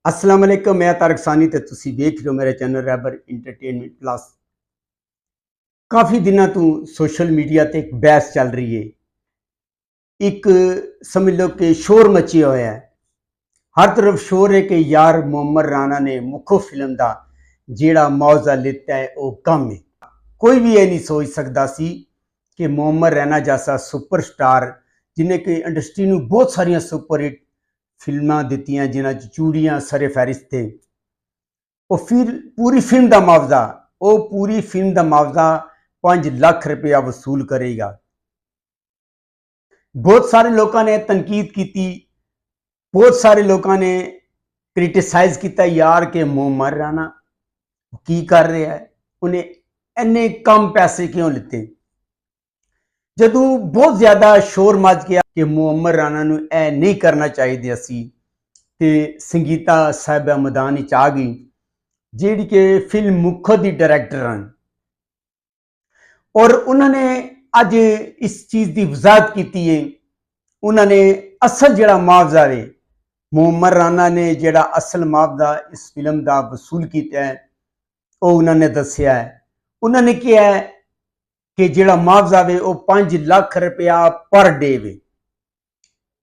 अस्सलाम वालेकुम, मैं तारक सानी ते तुसी देख रहे हो मेरे चैनल रैबर इंटरटेनमेंट प्लस। काफ़ी दिनों तो सोशल मीडिया ते एक बहस चल रही है। एक समझ लो कि शोर मचिया हुआ है। हर तरफ शोर है कि यार मोहम्मद राणा ने मुखो फिल्म का जेड़ा मुआवजा लेता है वो कम है। कोई भी ये नहीं सोच सकता सी कि मोहम्मद राणा जैसा सुपरस्टार जिन्हें कि इंडस्ट्री में बहुत सारिया सुपरहिट फिल्मां दित्तियां जिन्हां च चूड़ियां सरे फहरिस्त थे, वो फिर पूरी फिल्म का मुआवजा वो पूरी फिल्म का मुआवजा 5 लाख रुपया वसूल करेगा। बहुत सारे लोगों ने तनकीद की, बहुत सारे लोगों ने क्रिटिसाइज किया यार के मोहम्मद राणा की कर रहा है, उन्हें इन्ने कम पैसे क्यों लिते। जदों बहुत ज्यादा शोर मच गया कि मोहम्मद राणा नूं ऐ नहीं करना चाहिए सी ते संगीता साहिबा मैदान विच आ गई जिहड़ी कि फिल्म मुखो दी डायरैक्टर हैं और उन्होंने अज इस चीज़ की वजाहत की है। उन्होंने असल जिहड़ा मुआवजा है मोहम्मद राणा ने जिहड़ा असल मुआवजा इस फिल्म का वसूल किया है वो उन्होंने दस्सिया है। उन्होंने कहा है कि जिहड़ा मुआवजा है वो 5 लाख रुपया पर डे वे,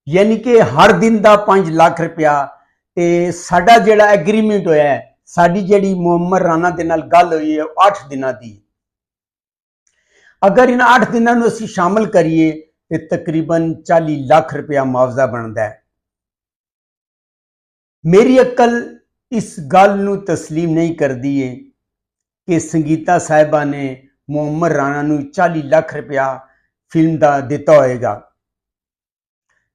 यानी कि हर दिन का 5 लाख रुपया। ते साडा जिहड़ा एग्रीमेंट होया है, साडी जिहड़ी मोहम्मद राणा दे नाल गल हुई है 8 दिनों की। अगर इन 8 दिनों को असीं शामिल करिए तो तकरीबन 40 लाख रुपया मुआवजा बनता है। मेरी अकल इस गल नूं तस्लीम नहीं करती है कि संगीता साहिबा ने मोहम्मद राणा नूं 40 लाख रुपया फिल्म का दिता होएगा।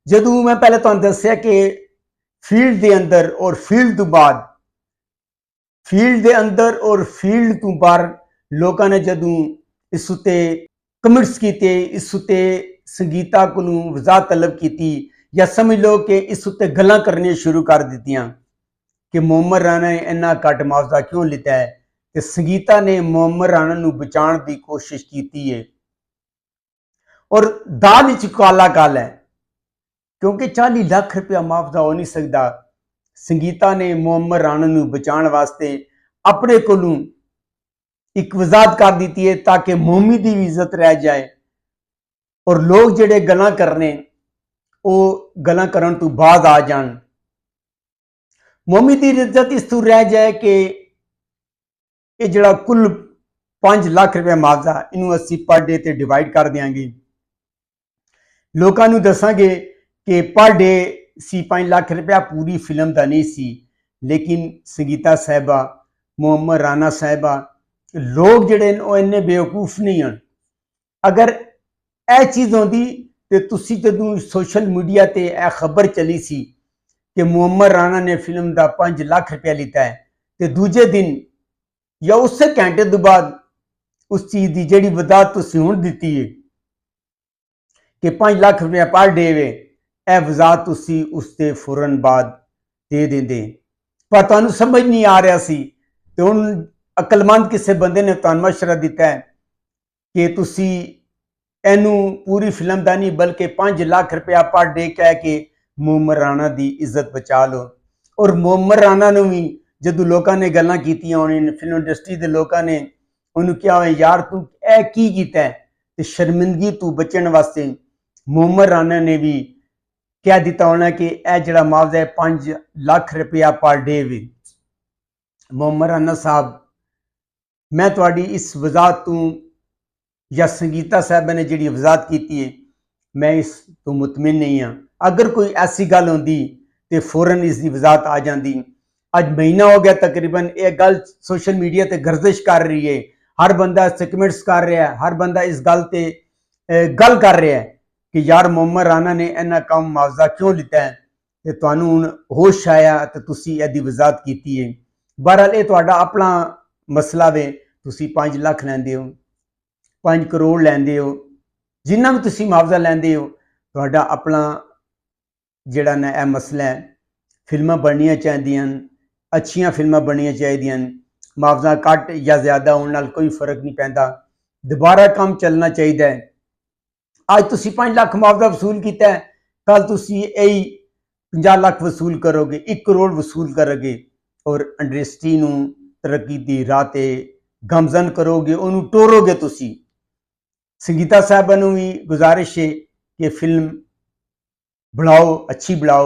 जदों मैं पहले तुहानूं दस्सिया कि फील्ड के अंदर और फील्ड तो बाद, फील्ड के अंदर और फील्ड तो बाहर लोगों ने जदों इस उत्ते कमेंट्स किए, इस उत्ते संगीता को वजाहत तलब की या समझ लो कि इस उत्ते गल्लां करनी शुरू कर दित्तियां कि मोहम्मद राणा ने इन्ना घट मुआवजा क्यों लिता है। तो संगीता ने मोहम्मद राणा नूं बचाने की कोशिश की है और दाल विच काला काल है, क्योंकि 40 लाख रुपया मुआवजा हो नहीं सकता। संगीता ने मोहम्मद राणा नूं बचाने वास्ते अपने कोलों एक वजाहत कर दी है ताकि मोमी की भी इज्जत रह जाए और लोग जिहड़े गल्लां करने वो गल्लां करन तो बाद आ जान। मोमी की इज्जत इस तू रह जाए कि ये जिहड़ा कुल 5 लाख रुपया मुआवजा इनू असीं पर डे ते डिवाइड कर देंगे। लोगों नूं दसांगे कि पर डे सी 5 लाख रुपया पूरी फिल्म का नहीं सी, लेकिन संगीता साहिबा मोहम्मद राणा साहिबा लोग जिहड़े इन्ने बेवकूफ नहीं हैं। अगर यह चीज़ होंदी तो तुसी जदों सोशल मीडिया ते यह खबर चली सी कि मोहम्मद राणा ने फिल्म का 5 लाख रुपया लिता है तो दूजे दिन या उससे घंटे तो बाद उस चीज़ की जिहड़ी वजाहत तुसी हुण दित्ती है कि 5 लाख रुपया पर डे वे, यह वजाहत तुसी उसके फौरन बाद दे देंदे। पर तुहानूं समझ नहीं आ रहा सी तो हुण अकलमंद किसी बंदे ने तुहानूं मशवरा दिता है कि तुसी इनू पूरी फिल्म का नहीं बल्कि 5 लाख रुपया पर डे कह के मोहम्मद राणा की इज्जत बचा लो। और मोहम्मद राणा नूं भी जदों लोगों ने गल्लां कीतियां होनी, फिल्म इंडस्ट्री के लोगों ने उन्होंने कहा यार तू ऐ की कीता है, तो शर्मिंदगी तू बचने वास्ते मोहम्मद राणा ने भी कह दिता होना कि यह जिहड़ा मुआवजा है 5 लाख रुपया पर डे वे। मोहम्मद राणा साहब, मैं तुहाडी इस वजाहत तू या संगीता साहिबा ने जिहड़ी वजाहत की है मैं इस तो मुतमिन नहीं हाँ। अगर कोई ऐसी गल होंदी तो फौरन इसकी वजाहत आ जाती। अज महीना हो गया तकरीबन यह गल सोशल मीडिया ते गर्दिश कर रही है, हर बंदा इस कमेंट्स कर रहा है, हर बंदा इस गल ते गल कर रहा है कि यार मोहम्मद राणा ने इन्ना कम मुआवजा क्यों लिता है। तो तुहानूं हुण होश आया तो तुसी इहदी वजाहत की है। बहरहाल ये तुहाडा अपना मसला वे, तुसी 5 लाख लैंदे हो, 5 करोड़ लैंदे हो, जिन्ना भी तुसी मुआवजा लैंदे हो तुहाडा अपना जिहड़ा ना यह मसला है। फिल्मां बननियां चाहिदियां, अच्छियां फिल्मां बननियां चाहिदियां, मुआवजा घट या ज़्यादा होने नाल कोई फर्क नहीं पैंदा, दोबारा काम चलना चाहिए है। अज तुसी 5 लाख मुआवजा वसूल किया है, कल तुसी यही 50 ਲੱਖ ਵਸੂਲ ਕਰੋਗੇ, 1 ਕਰੋੜ ਵਸੂਲ ਕਰੋਗੇ ਔਰ ਇੰਡਸਟਰੀ ਨੂੰ ਤਰੱਕੀ ਦੀ ਰਾਹ ਤੇ ਗਮਜ਼ਨ ਕਰੋਗੇ, ਉਹਨੂੰ ਟੋਰੋਗੇ ਤੁਸੀਂ। ਸੰਗੀਤਾ ਸਾਹਿਬਾਂ ਨੂੰ ਵੀ ਗੁਜ਼ਾਰਿਸ਼ ਹੈ कि फिल्म बनाओ, अच्छी बनाओ।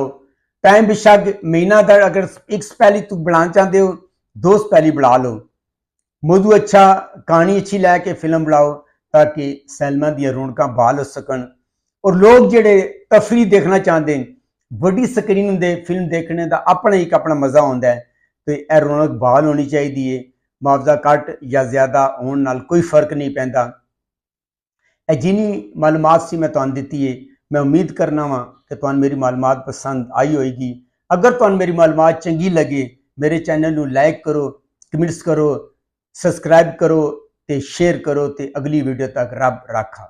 टाइम बेशक महीना का अगर एक स्पैली तुम बनाना चाहते हो, 2 स्पैली बना लो। मौजू अच्छा, कहानी अच्छी लैके फिल्म बनाओ ताकि सैलमा दी रौनकां बहाल हो सकन और लोग जेडे तफरी देखना चाहते हैं, बड़ी स्क्रीन दे फिल्म देखने का अपना एक अपना मज़ा होता है। तो यह रौनक बहाल होनी चाहिए। मुआवजा घट या ज़्यादा होने नाल कोई फर्क नहीं पैंदा। जिन्नी मालूमात सी मैं तुहानू दित्ती है, मैं उम्मीद करना वा कि तुहानू मेरी मालूमात पसंद आई होएगी। अगर तुहानू मेरी मालूमात चंगी लगे, मेरे चैनल नू लाइक करो, कमेंट्स करो, सब्सक्राइब करो ते शेयर करो ते अगली वीडियो तक रब राखा।